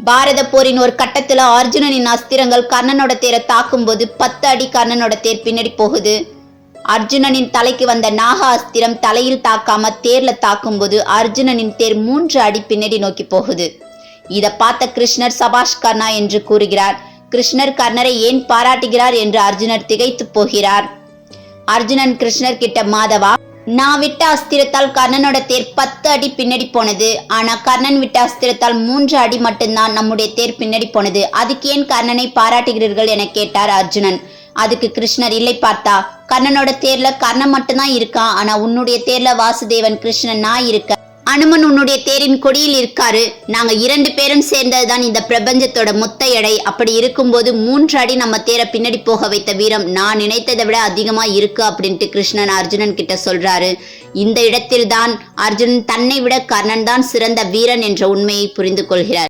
பாரத போரின் ஒரு கட்டத்துல அர்ஜுனனின் அஸ்திரங்கள் கர்ணனோட தேரை தாக்கும் போது 10 அடி கர்ணனோட தேர் பின்னாடி போகுது. அர்ஜுனனின் தலைக்கு வந்த நாக அஸ்திரம் தலையில் தாக்காம தேர்ல தாக்கும் போது அர்ஜுனனின் தேர் 3 அடி பின்னாடி நோக்கி போகுது. இத பார்த்த கிருஷ்ணர் சபாஷ் கர்ணா என்று கூறுகிறார். கிருஷ்ணர் கர்ணரை ஏன் பாராட்டுகிறார் என்று அர்ஜுனர் திகைத்து போகிறார். அர்ஜுனன் கிருஷ்ணர் கிட்ட, மாதவா, நான் விட்ட அஸ்திரத்தால் கர்ணனோட தேர் 10 அடி பின்னாடி போனது. ஆனா கர்ணன் விட்ட அஸ்திரத்தால் 3 அடி மட்டும்தான் நம்முடைய தேர் பின்னாடி போனது. அதுக்கு ஏன் கர்ணனை பாராட்டுகிறீர்கள் என கேட்டார் அர்ஜுனன். அதுக்கு கிருஷ்ணர், இல்லை பார்த்தா, கர்ணனோட தேர்ல கர்ணன் மட்டும்தான் இருக்கான். ஆனா உன்னுடைய தேர்ல வாசுதேவன், கிருஷ்ணன், நான் இருக்க, அனுமன் உன்னுடைய தேரின் கொடியில் இருக்காரு. நாங்க 2 பேரும் சேர்ந்ததுதான் இந்த பிரபஞ்சத்தோட மொத்த எடை. அப்படி இருக்கும்போது 3 அடி நம்ம தேரை பின்னாடி போக வைத்த வீரம் நான் நினைத்ததை விட அதிகமா இருக்கு அப்படின்ட்டு கிருஷ்ணன் அர்ஜுனன் கிட்ட சொல்றாரு. இந்த இடத்தில்தான் அர்ஜுனன் தன்னை விட கர்ணன் தான் சிறந்த வீரன் என்ற உண்மையை புரிந்து கொள்கிறார்.